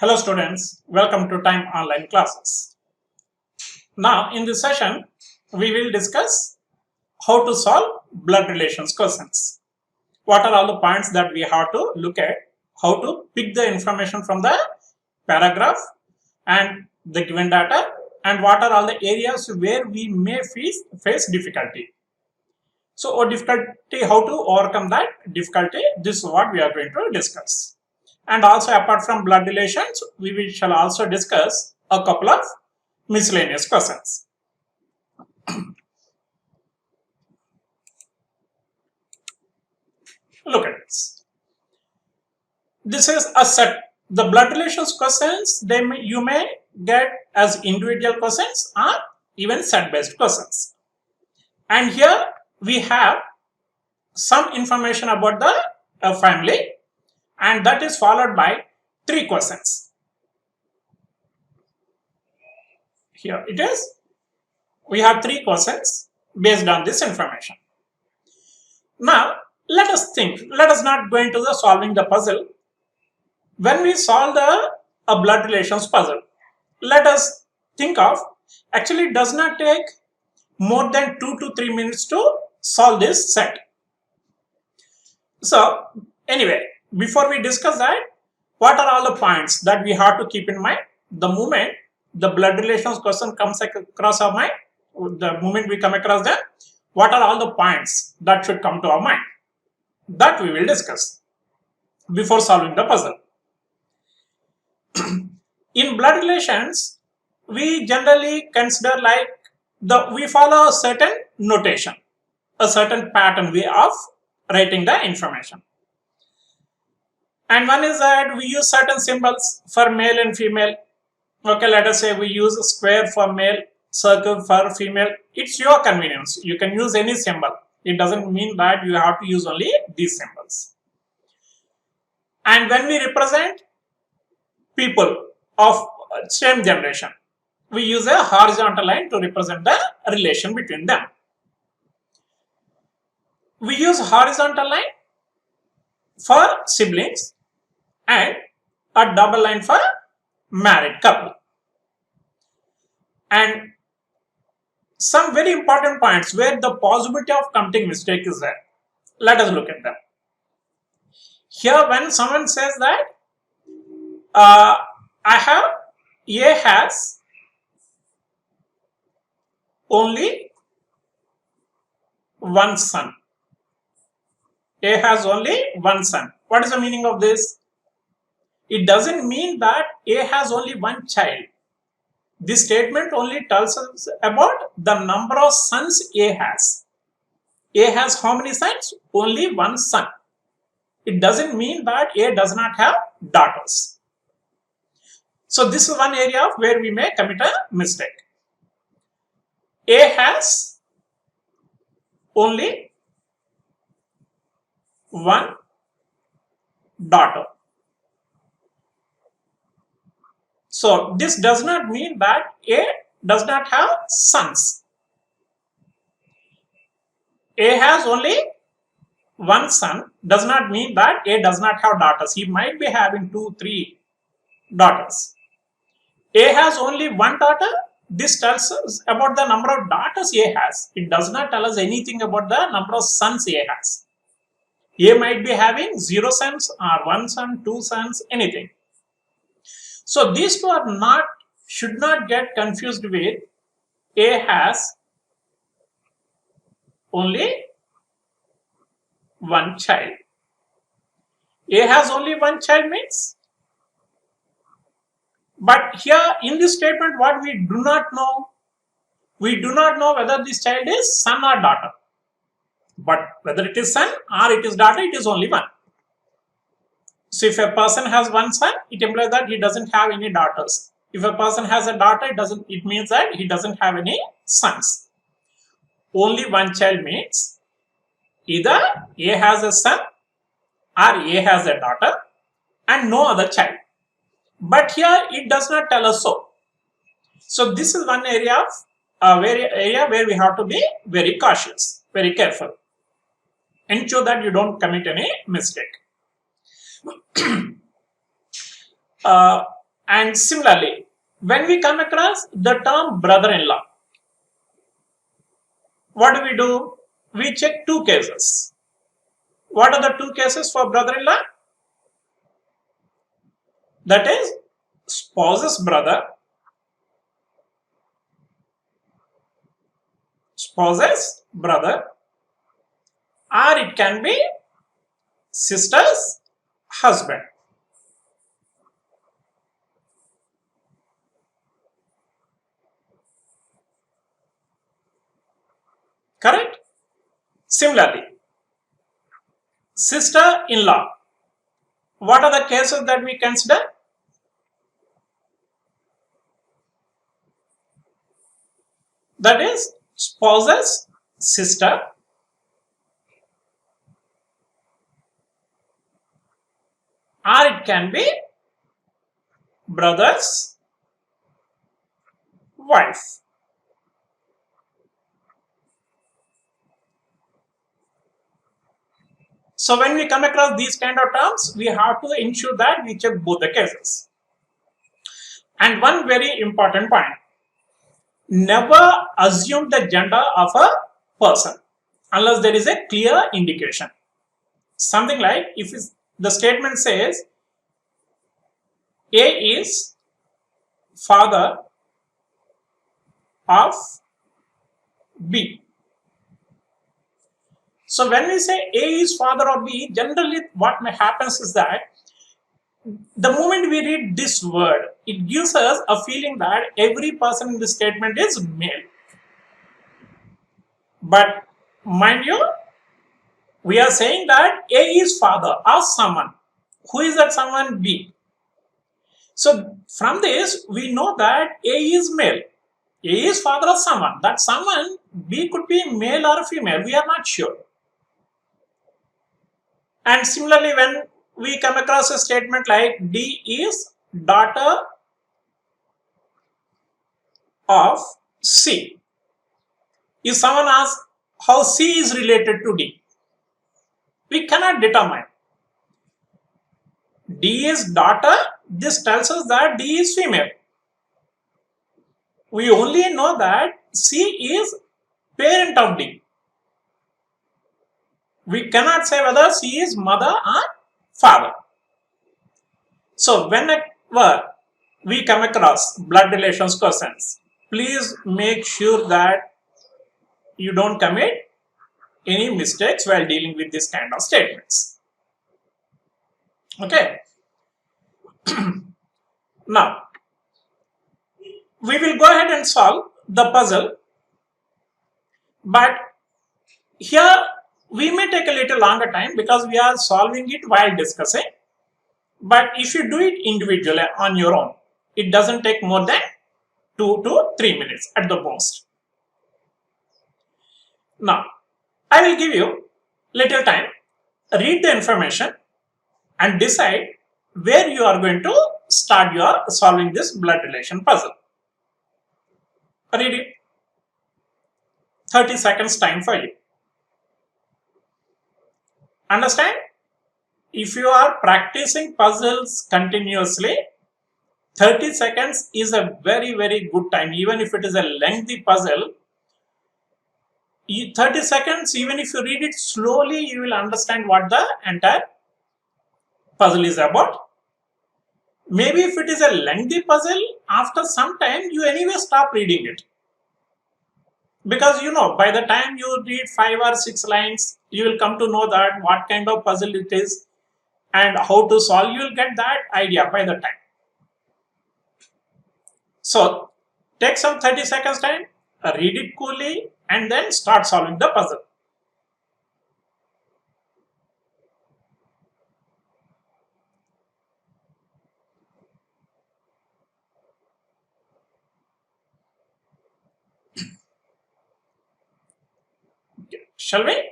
Hello students, welcome to Time Online Classes. Now in this session, we will discuss how to solve blood relations questions. What are all the points that we have to look at, how to pick the information from the paragraph and the given data, and what are all the areas where we may face difficulty. So how to overcome that difficulty, this is what we are going to discuss. And also apart from blood relations, we shall also discuss a couple of miscellaneous questions. Look at this. This is a set. The blood relations questions, you may get as individual questions or even set-based questions. And here we have some information about the family, and that is followed by 3 questions. Here it is. We have 3 questions based on this information. Now, let us think. Let us not go into the solving the puzzle. When we solve a blood relations puzzle, let us think of, actually it does not take more than 2 to 3 minutes to solve this set. So, anyway, before we discuss that, what are all the points that we have to keep in mind the moment the blood relations question comes across our mind? The moment we come across them, what are all the points that should come to our mind? That we will discuss before solving the puzzle. In blood relations, we generally consider like we follow a certain notation, a certain pattern way of writing the information. And one is that we use certain symbols for male and female. Okay, let us say we use a square for male, circle for female. It's your convenience. You can use any symbol. It doesn't mean that you have to use only these symbols. And when we represent people of same generation, we use a horizontal line to represent the relation between them. We use horizontal line for siblings and a double line for married couple. And some very important points where the possibility of committing mistake is there. Let us look at them. Here when someone says that A has only one son. A has only one son. What is the meaning of this? It doesn't mean that A has only one child. This statement only tells us about the number of sons A has. A has how many sons? Only one son. It doesn't mean that A does not have daughters. So this is one area where we may commit a mistake. A has only one daughter. So this does not mean that A does not have sons. A has only one son does not mean that A does not have daughters. He might be having 2, 3 daughters. A has only one daughter. This tells us about the number of daughters A has. It does not tell us anything about the number of sons A has. A might be having 0 sons or 1 son, 2 sons, anything. So these two should not get confused with A has only one child. A has only one child means, but here in this statement what we do not know whether this child is son or daughter. But whether it is son or it is daughter, it is only one. So if a person has one son, it implies that he doesn't have any daughters. If a person has a daughter, it means that he doesn't have any sons. Only one child means either A has a son or A has a daughter and no other child. But here it does not tell us so. So this is one area where we have to be very cautious, very careful. Ensure that you don't commit any mistake. And similarly, when we come across the term brother-in-law, what do? We check two cases. What are the two cases for brother-in-law? That is spouse's brother, or it can be sister's husband. Correct? Similarly, sister-in-law. What are the cases that we consider? That is spouse's sister, or it can be brother's wife. So when we come across these kind of terms, we have to ensure that we check both the cases. And one very important point, never assume the gender of a person unless there is a clear indication. Something like if the statement says A is father of B. So when we say A is father of B, generally what happens is that the moment we read this word, it gives us a feeling that every person in this statement is male. But mind you, we are saying that A is father of someone. Who is that someone? B. So from this, we know that A is male. A is father of someone. That someone, B, could be male or female. We are not sure. And similarly, when we come across a statement like D is daughter of C. If someone asks how C is related to D, we cannot determine. D is daughter, this tells us that D is female. We only know that C is parent of D. We cannot say whether C is mother or father. So whenever we come across blood relations questions, please make sure that you don't commit any mistakes while dealing with this kind of statements. Okay. Now, we will go ahead and solve the puzzle, but here we may take a little longer time because we are solving it while discussing. But if you do it individually on your own, it doesn't take more than 2 to 3 minutes at the most. Now, I will give you little time, read the information and decide where you are going to start your solving this blood relation puzzle. Read it. 30 seconds time for you. Understand? If you are practicing puzzles continuously, 30 seconds is a very, very good time. Even if it is a lengthy puzzle, 30 seconds, even if you read it slowly, you will understand what the entire puzzle is about. Maybe if it is a lengthy puzzle, after some time, you anyway stop reading it. Because you know, by the time you read 5 or 6 lines, you will come to know that what kind of puzzle it is and how to solve. You will get that idea by the time. So take some 30 seconds time, read it coolly, and then start solving the puzzle. Shall we?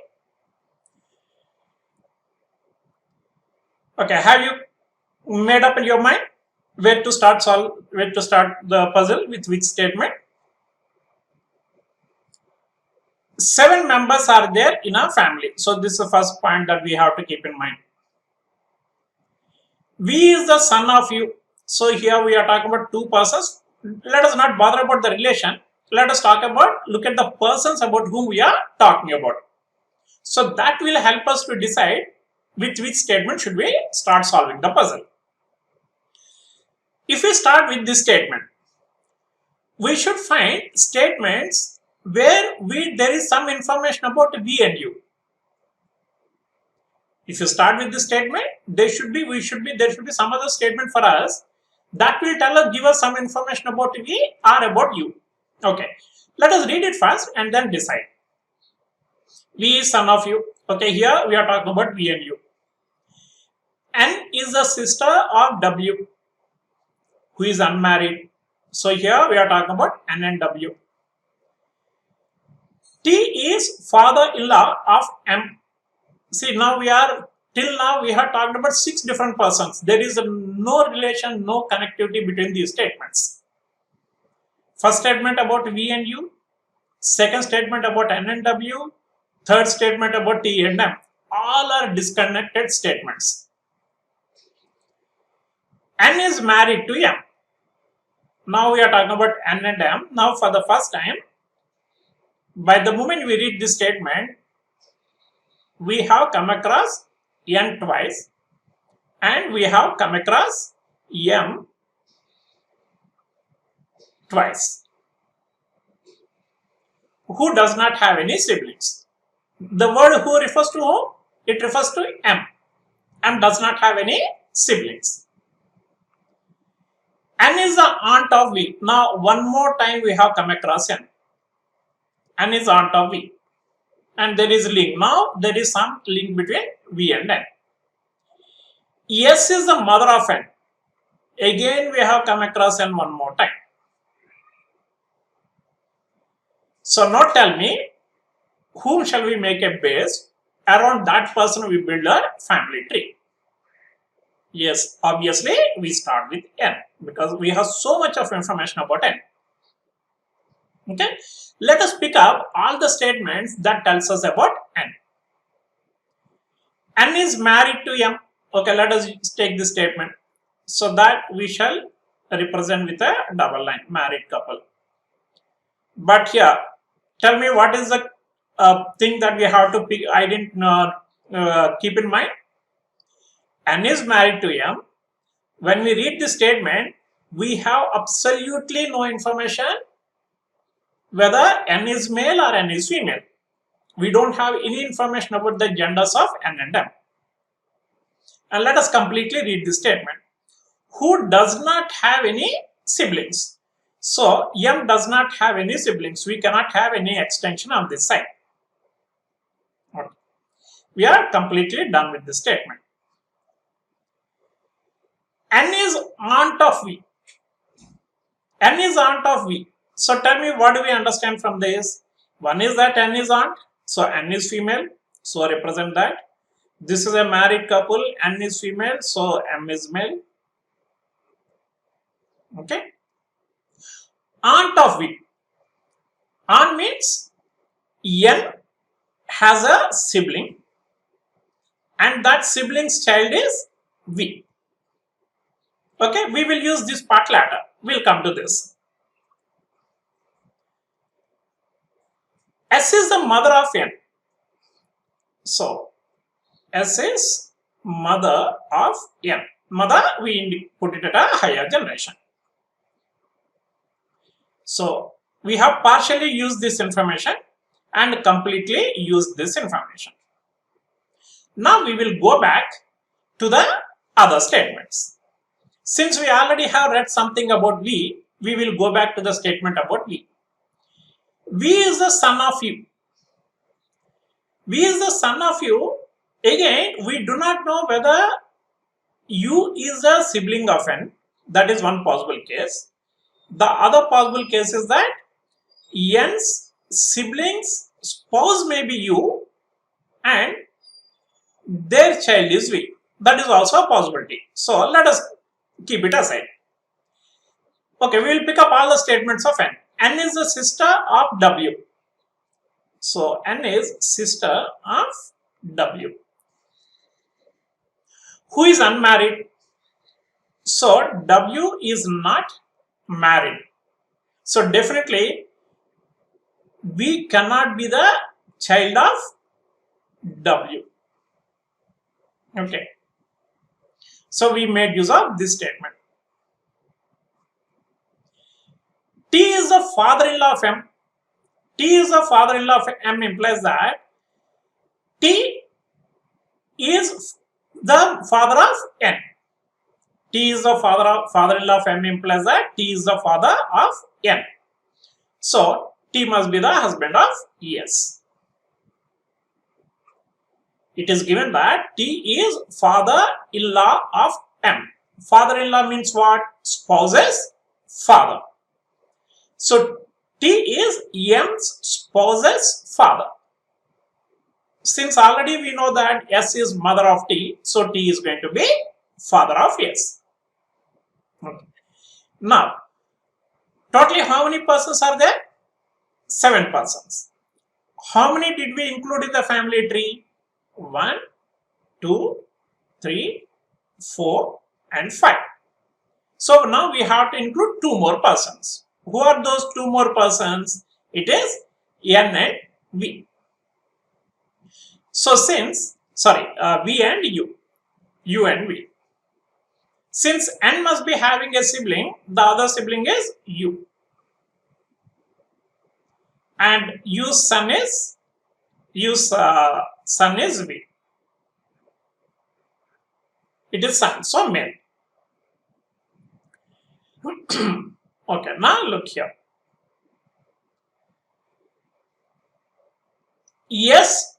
Okay, have you made up in your mind where to start the puzzle with which statement? 7 members are there in a family. So this is the first point that we have to keep in mind. V is the son of U. So here we are talking about two persons. Let us not bother about the relation. Let us look at the persons about whom we are talking about. So that will help us to decide with which statement should we start solving the puzzle. If we start with this statement, we should find statements where there is some information about V and U. If you start with this statement, there should be some other statement for us that will give us some information about V or about U. Okay, let us read it first and then decide. V is son of U. Okay, here we are talking about V and U. N is the sister of W, who is unmarried. So here we are talking about N and W. T is father-in-law of M. See, till now we have talked about 6 different persons. There is no relation, no connectivity between these statements. First statement about V and U, second statement about N and W, third statement about T and M. All are disconnected statements. N is married to M. Now we are talking about N and M. Now for the first time, by the moment we read this statement, we have come across N twice and we have come across M twice. Who does not have any siblings? The word who refers to whom? It refers to M. M does not have any siblings. N is the aunt of V. Now one more time we have come across N. N is aunt of V. And there is link. Now there is some link between V and N. S is the mother of N. Again we have come across N one more time. So now tell me, whom shall we make a base? Around that person we build a family tree. Yes, obviously we start with N because we have so much of information about N. Okay, let us pick up all the statements that tells us about N. N is married to M. Okay, let us take this statement so that we shall represent with a double line, married couple. But here, tell me what is the thing that we have to pick, keep in mind. N is married to M. When we read this statement, we have absolutely no information whether N is male or N is female. We don't have any information about the genders of N and M. And let us completely read this statement. Who does not have any siblings? So M does not have any siblings. We cannot have any extension on this side. Okay. We are completely done with this statement. N is aunt of V. N is aunt of V. So tell me, what do we understand from this? One is that N is aunt. So N is female. So represent that. This is a married couple. N is female. So M is male. Okay. Aunt of V. Aunt means N has a sibling. And that sibling's child is V. Okay. We will use this part later. We'll come to this. S is the mother of N. So, S is mother of N. Mother, we put it at a higher generation. So, we have partially used this information and completely used this information. Now, we will go back to the other statements. Since we already have read something about V, we will go back to the statement about V. V is the son of U. V is the son of U. Again, we do not know whether U is a sibling of N. That is one possible case. The other possible case is that N's siblings spouse may be U and their child is V. That is also a possibility. So let us keep it aside. Okay, we will pick up all the statements of N. N is the sister of W. So N is sister of W. Who is unmarried? So W is not married. So definitely we cannot be the child of W. Okay. So we made use of this statement. T is the father-in-law of M. T is the father-in-law of M implies that T is the father of N. T is the father-in-law of M implies that T is the father of N. So T must be the husband of S. It is given that T is father-in-law of M. Father-in-law means what? Spouse's father. So T is M's spouse's father. Since already we know that S is mother of T, so T is going to be father of S. Okay. Now, totally how many persons are there? 7 persons. How many did we include in the family tree? 1, 2, 3, 4, and 5. So now we have to include 2 more persons. Who are those 2 more persons? It is N and V. So since, V and U and V. Since N must be having a sibling, the other sibling is U. And U's son is V. It is son, so male. Okay, now look here. Yes,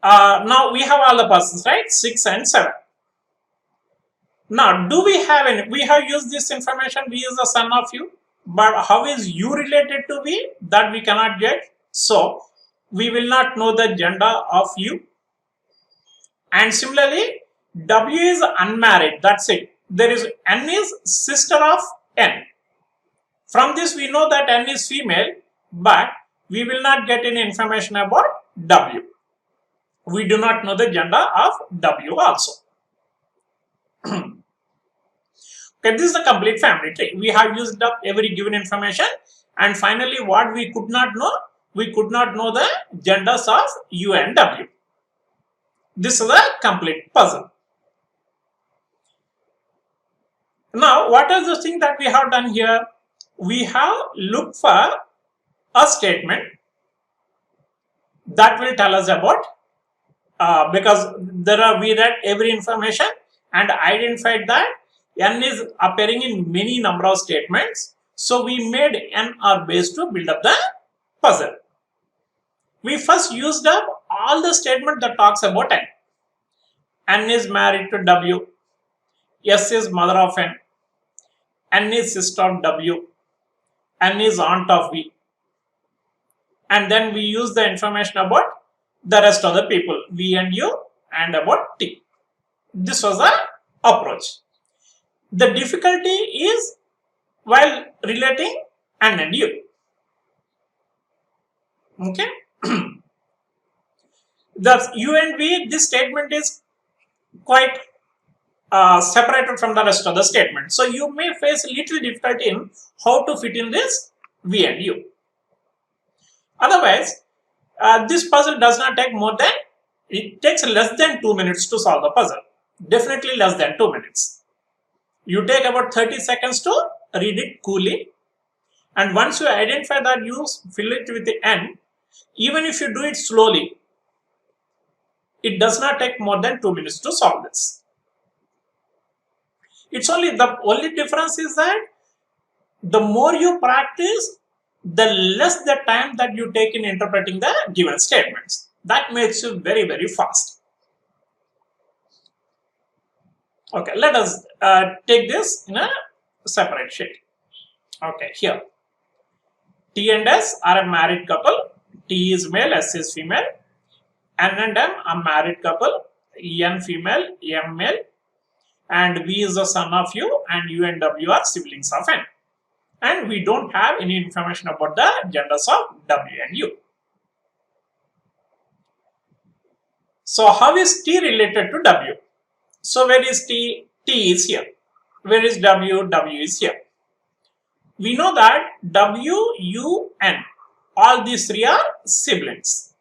now we have all the persons, right? 6 and 7. Now, do we have any? We have used this information. V is the son of U, but how is U related to V? That we cannot get. So, we will not know the gender of U. And similarly, W is unmarried. That's it. There is N is sister of N. From this, we know that N is female, but we will not get any information about W. We do not know the gender of W also. Okay, this is the complete family tree. We have used up every given information, and finally, what we could not know the genders of U and W. This is a complete puzzle. Now, what is the thing that we have done here? We have looked for a statement that will tell us about, because we read every information and identified that N is appearing in many number of statements. So we made N our base to build up the puzzle. We first used up all the statement that talks about N. N is married to W. S is mother of N. N is sister of W. N is aunt of V. And then we use the information about the rest of the people, V and U, and about T. This was the approach. The difficulty is while relating N and U. Okay. The U and V, this statement is quite separated from the rest of the statement. So you may face little difficulty in how to fit in this V and U. Otherwise, this puzzle does not take it takes less than 2 minutes to solve the puzzle. Definitely less than 2 minutes. You take about 30 seconds to read it coolly. And once you identify that, you fill it with the N. Even if you do it slowly, it does not take more than 2 minutes to solve this. The only difference is that the more you practice, the less the time that you take in interpreting the given statements. That makes you very, very fast. Okay, let us take this in a separate sheet. Okay, here. T and S are a married couple. T is male, S is female. N and M are married couple. N female, M male. And V is the son of U, and U and W are siblings of N. And we don't have any information about the genders of W and U. So how is T related to W? So where is T? T is here. Where is W? W is here. We know that W, U, N, all these three are siblings.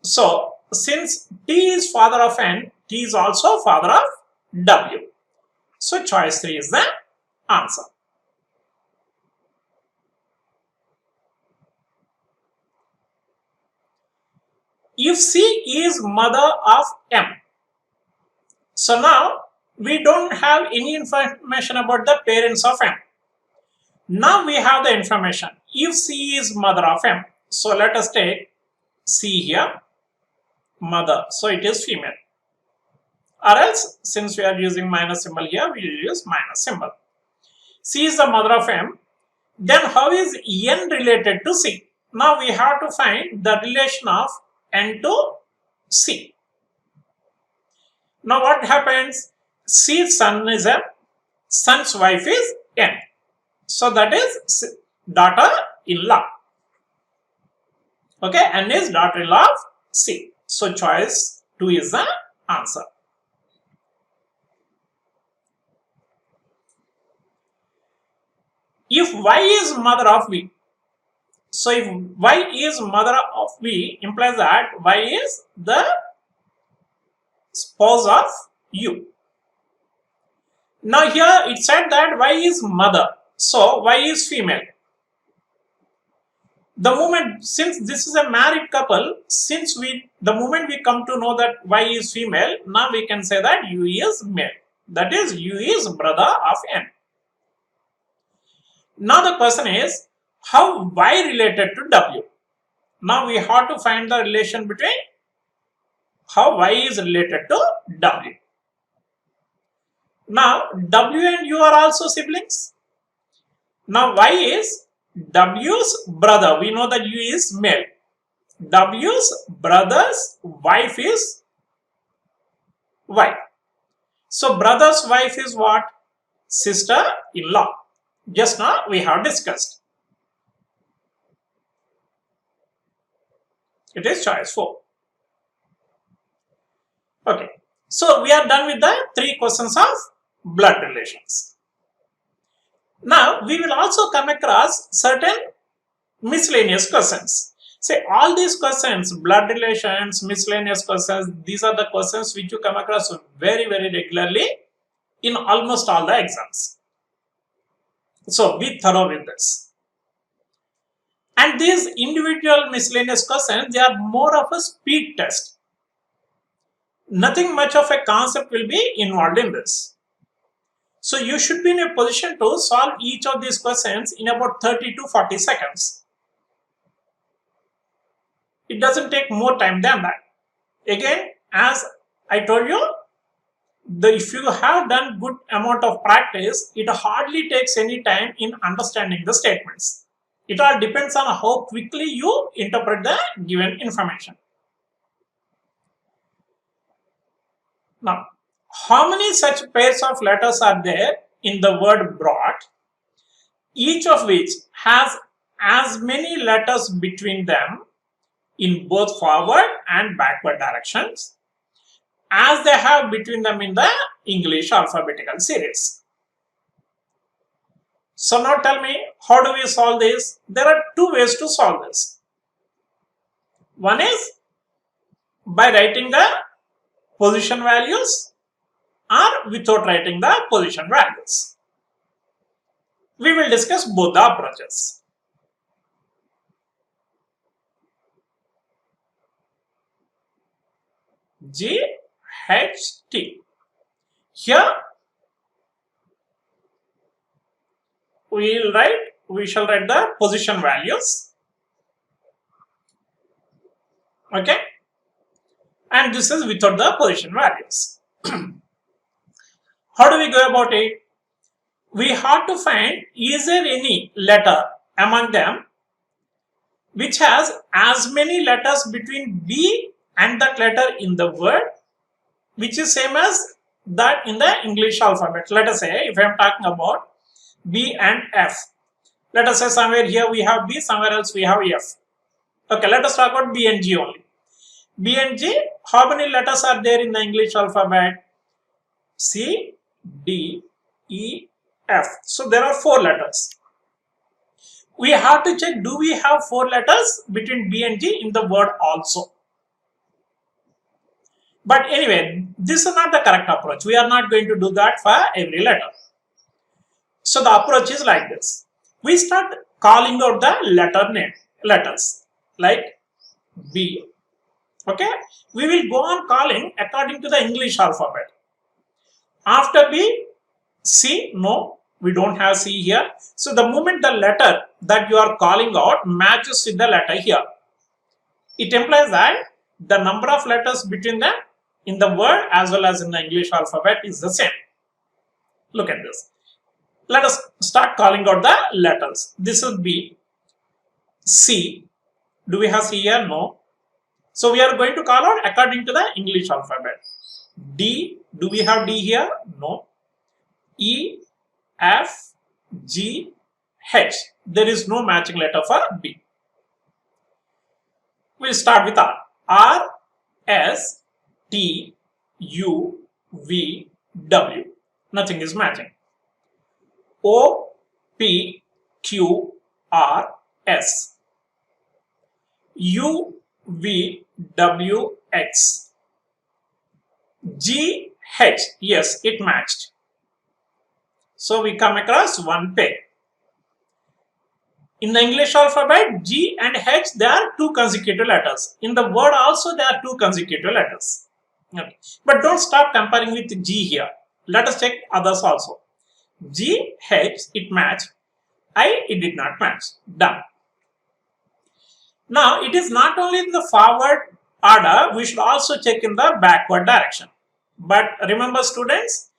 So, since T is father of N, T is also father of W. So, choice 3 is the answer. If C is mother of M, so now we don't have any information about the parents of M. Now we have the information. If C is mother of M, so let us take C here, mother, so it is female. Or else, since we are using minus symbol here, we will use minus symbol. C is the mother of M. Then how is N related to C? Now we have to find the relation of N to C. Now what happens? C's son is M, son's wife is N. So that is daughter-in-law. Okay, N is daughter-in-law of C. So choice 2 is the answer. If Y is mother of V, so if Y is mother of V, implies that Y is the spouse of U. Now here it said that Y is mother, so Y is female. The moment, since this is a married couple, the moment we come to know that Y is female, now we can say that U is male. That is, U is brother of N. Now the question is, how Y related to W? Now we have to find the relation between how Y is related to W. Now W and U are also siblings. Now Y is W's brother. We know that U is male. W's brother's wife is Y. So brother's wife is what? Sister-in-law. Just now we have discussed. It is choice 4. Okay. So we are done with the 3 questions of blood relations. Now we will also come across certain miscellaneous questions. Say all these questions, blood relations, miscellaneous questions, these are the questions which you come across very, very regularly in almost all the exams. So be thorough with this. And these individual miscellaneous questions, they are more of a speed test. Nothing much of a concept will be involved in this. So you should be in a position to solve each of these questions in about 30 to 40 seconds. It doesn't take more time than that. Again, as I told you, if you have done good amount of practice, it hardly takes any time in understanding the statements. It all depends on how quickly you interpret the given information. Now, how many such pairs of letters are there in the word brought, each of which has as many letters between them in both forward and backward directions as they have between them in the English alphabetical series? So now tell me, how do we solve this? There are 2 ways to solve this. One is by writing the position values or without writing the position values. We will discuss both the approaches. G, H, T. Here we shall write the position values. Okay. And this is without the position values. How do we go about it? We have to find, is there any letter among them which has as many letters between B and that letter in the word which is same as that in the English alphabet. Let us say, if I am talking about B and F, let us say somewhere here we have B, somewhere else we have F. Okay, let us talk about B and G only. B and G, how many letters are there in the English alphabet? C, D, E, F. So there are 4 letters. We have to check, do we have 4 letters between B and G in the word also? But anyway, this is not the correct approach. We are not going to do that for every letter. So the approach is like this. We start calling out the letters like B. Okay, we will go on calling according to the English alphabet. After B, C, no, we don't have C here. So the moment the letter that you are calling out matches with the letter here, it implies that the number of letters between them in the word as well as in the English alphabet is the same. Look at this. Let us start calling out the letters. This is B. C. Do we have C here? No. So we are going to call out according to the English alphabet. D. Do we have D here? No. E, F, G, H. There is no matching letter for B. We'll start with R. R, S, T, U, V, W. Nothing is matching. O, P, Q, R, S. U, V, W, X. G, H. Yes, it matched. So we come across one pair. In the English alphabet, G and H, there are 2 consecutive letters. In the word also, there are 2 consecutive letters. Okay. But don't stop comparing with G here. Let us check others also. G, H, it matched. I, it did not match. Done. Now, it is not only in the forward order, we should also check in the backward direction. But remember, students,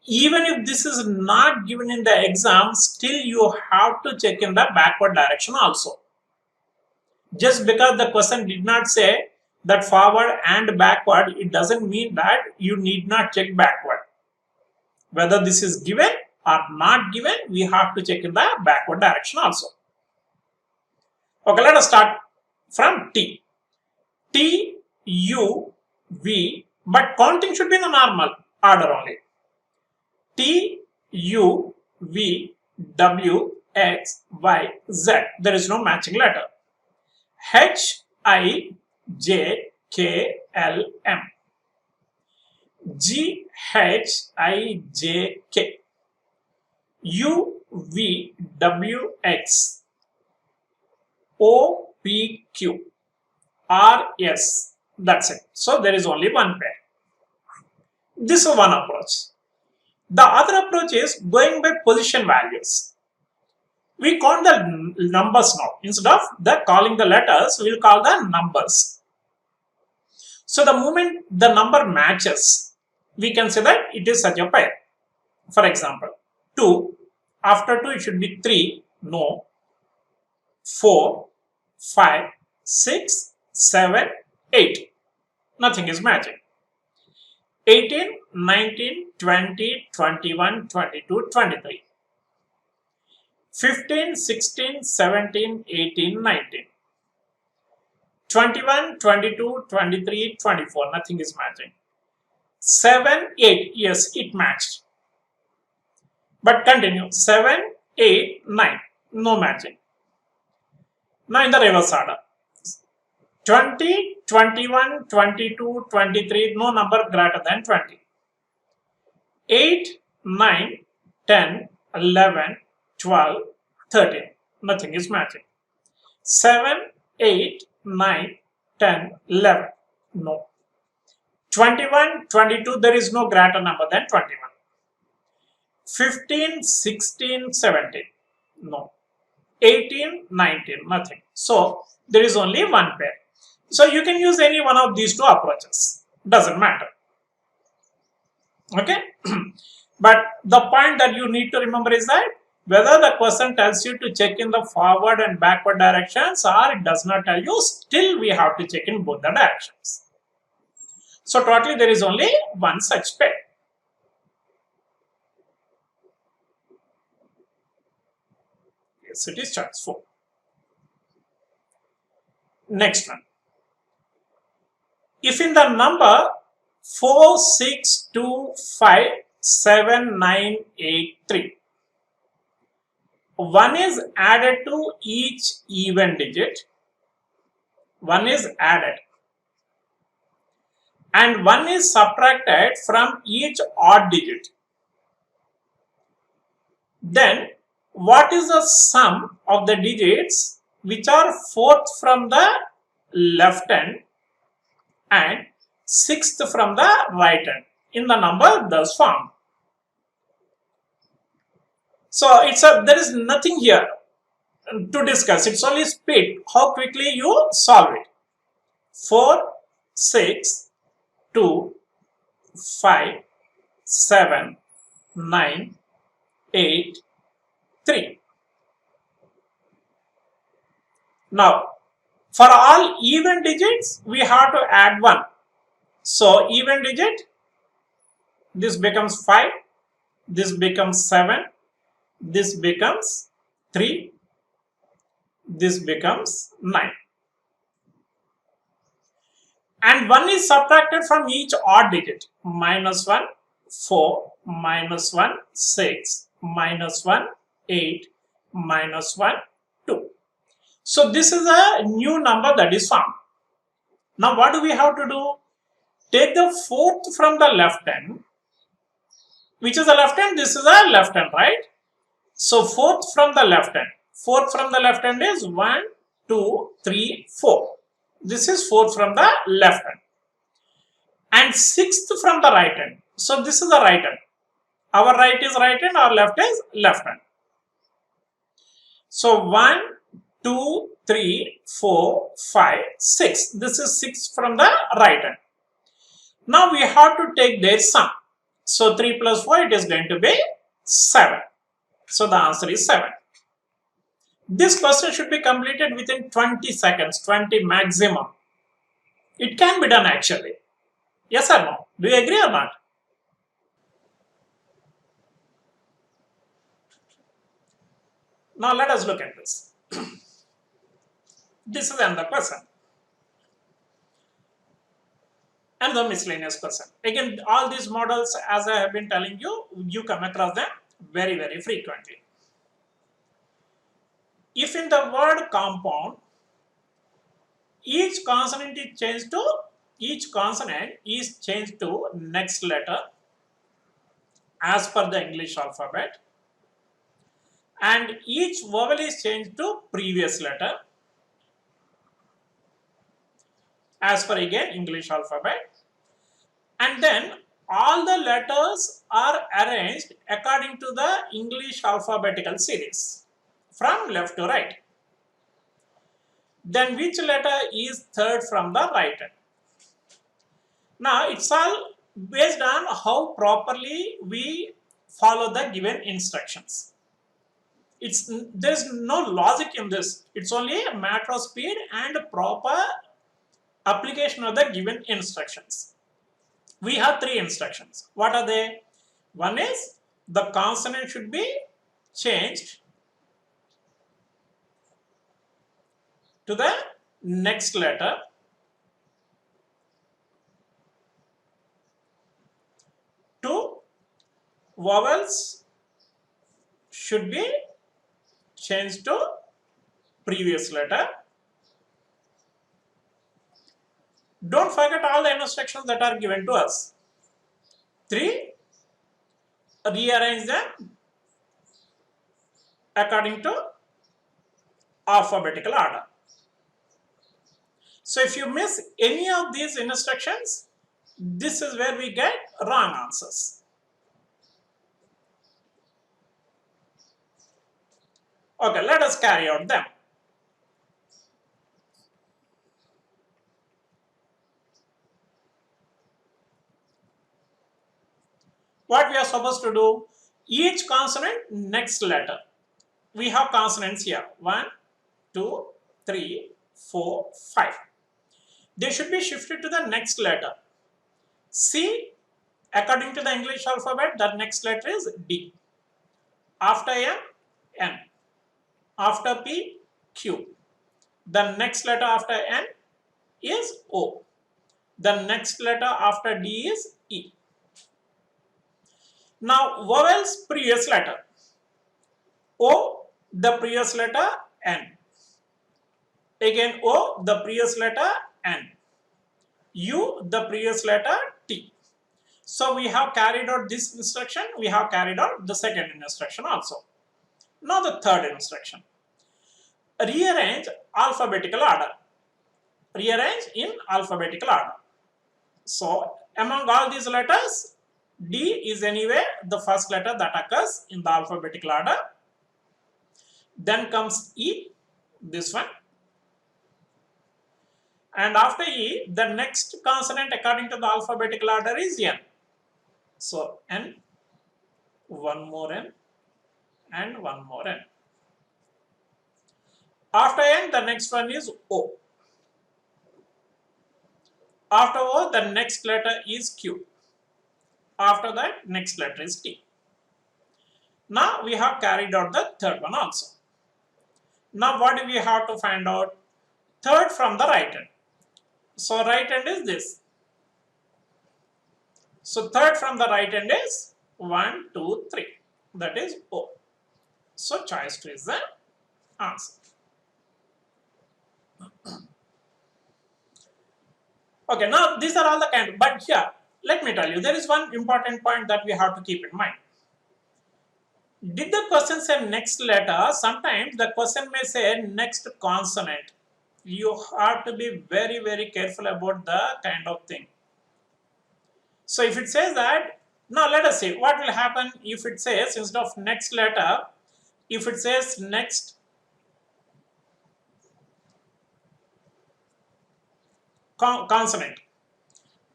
even if this is not given in the exam, still you have to check in the backward direction also. Just because the question did not say that forward and backward, it doesn't mean that you need not check backward. Whether this is given or not given, we have to check in the backward direction also. Okay, let us start from T. T, U, V, but counting should be in the normal order only. T, U, V, W, X, Y, Z. There is no matching letter. H, I, J, K, L, M. G, H, I, J, K. U, V, W, X. O, P, Q. R, S. That's it. So there is only one pair. This is one approach. The other approach is going by position values. We count the numbers now. Instead of calling the letters, we will call the numbers. So the moment the number matches, we can say that it is such a pair. For example, 2. After 2, it should be 3. No. 4, 5, 6, 7, 8. Nothing is matching. 18, 19, 20, 21, 22, 23. 15, 16, 17, 18, 19. 21, 22, 23, 24. Nothing is matching. 7, 8. Yes, it matched. But continue. 7, 8, 9. No matching. Now in the reverse order. 20, 21, 22, 23, no number greater than 20. 8, 9, 10, 11, 12, 13. Nothing is matching. 7, 8, 9, 10, 11. No. 21, 22, there is no greater number than 21. 15, 16, 17. No. 18, 19, nothing. So there is only one pair. So you can use any one of these 2 approaches. Doesn't matter. Okay. But the point that you need to remember is that whether the question tells you to check in the forward and backward directions or it does not tell you, still we have to check in both the directions. So totally there is only one such pair. Yes, it is choice 4. Next one. If in the number 4, 6, 2, 5, 7, 9, 8, 3. 1 is added to each even digit. 1 is added. And 1 is subtracted from each odd digit. Then, what is the sum of the digits which are fourth from the left hand and sixth from the right hand in the number thus formed? So there is nothing here to discuss. It's only speed, how quickly you solve it. 4, 6, 2, 5, 7, 9, 8, 3. Now, for all even digits, we have to add 1. So, even digit, this becomes 5, this becomes 7, this becomes 3, this becomes 9. And 1 is subtracted from each odd digit. Minus 1, 4, minus 1, 6, minus 1, 8, minus 1, 2. So this is a new number that is formed. Now what do we have to do? Take the fourth from the left hand. Which is the left hand? This is the left hand, right? So fourth from the left hand. Fourth from the left hand is 1, 2, 3, 4. This is fourth from the left hand. And sixth from the right hand. So this is the right hand. Our right is right hand, our left is left hand. So 1, 2, 3, 4, 5, 6. This is 6 from the right hand. Now we have to take their sum. So 3 plus 4, it is going to be 7. So the answer is 7. This question should be completed within 20 seconds, 20 maximum. It can be done actually. Yes or no? Do you agree or not? Now let us look at this. This is another question. Another miscellaneous question. Again, all these models, as I have been telling you, you come across them very, very frequently. If in the word compound, each consonant is changed to next letter as per the English alphabet, and each vowel is changed to previous letter as per again English alphabet, and then all the letters are arranged according to the English alphabetical series from left to right. Then which letter is third from the right hand? Now it's all based on how properly we follow the given instructions. There's no logic in this. It's only a matter of speed and proper application of the given instructions. We have 3 instructions. What are they? One is the consonant should be changed to the next letter. Two, vowels should be changed to previous letter. Don't forget all the instructions that are given to us. 3, rearrange them according to alphabetical order. So if you miss any of these instructions, this is where we get wrong answers. Okay, let us carry out them. What we are supposed to do? Each consonant, next letter. We have consonants here. 1, 2, 3, 4, 5. They should be shifted to the next letter. C, according to the English alphabet, the next letter is D. After M, N. After P, Q. The next letter after N is O. The next letter after D is E. Now vowels previous letter. O, the previous letter N. Again O, the previous letter N. U, the previous letter T. So we have carried out this instruction, we have carried out the second instruction also. Now the third instruction. Rearrange alphabetical order. Rearrange in alphabetical order. So among all these letters, D is anyway the first letter that occurs in the alphabetical order. Then comes E, this one. And after E, the next consonant according to the alphabetical order is N. So N, one more N, and one more N. After N, the next one is O. After O, the next letter is Q. After that, next letter is T. Now we have carried out the third one also. Now what do we have to find out? Third from the right hand. So right hand is this. So third from the right hand is 1, 2, 3. That is O. So choice 2 is the answer. Okay, now these are all the kind, but here, let me tell you, there is one important point that we have to keep in mind. Did the question say next letter? Sometimes the question may say next consonant. You have to be very, very careful about the kind of thing. So if it says that, now let us see what will happen if it says instead of next letter, if it says next consonant.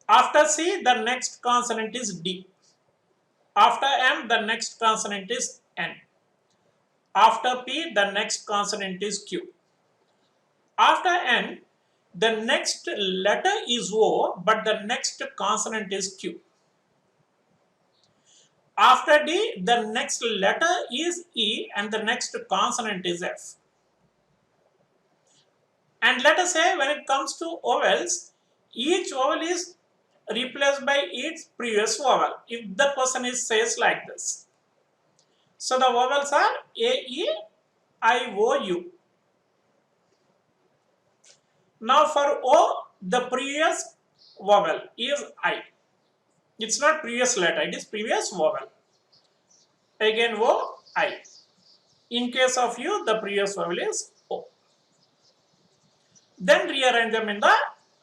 After C, the next consonant is D. After M, the next consonant is N. After P, the next consonant is Q. After N, the next letter is O, but the next consonant is Q. After D, the next letter is E, and the next consonant is F. And let us say when it comes to vowels, each vowel is replaced by its previous vowel. If the person says like this. So the vowels are A, E, I, O, U. Now for O, the previous vowel is I. It's not previous letter, it is previous vowel. Again O, I. In case of U, the previous vowel is O. Then rearrange them in the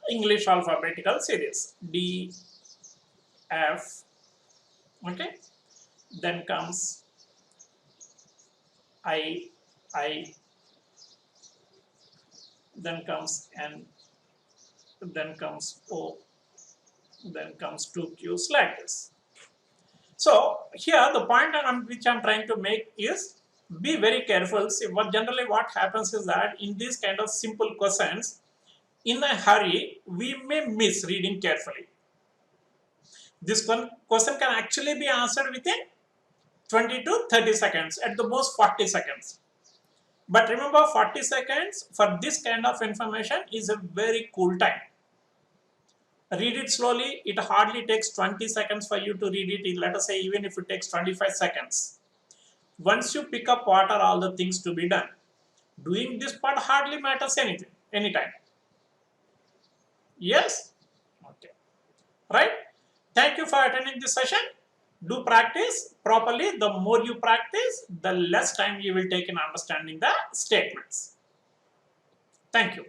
English alphabetical series. D, F, okay. Then comes I, then comes N, then comes O, then comes 2 Qs like this. So here the point which I'm trying to make is be very careful. See, generally what happens is that in these kind of simple questions, in a hurry, we may miss reading carefully. This question can actually be answered within 20 to 30 seconds, at the most 40 seconds. But remember, 40 seconds for this kind of information is a very cool time. Read it slowly. It hardly takes 20 seconds for you to read it. Let us say even if it takes 25 seconds. Once you pick up what are all the things to be done, doing this part hardly matters anytime. Yes? Okay. Right? Thank you for attending this session. Do practice properly. The more you practice, the less time you will take in understanding the statements. Thank you.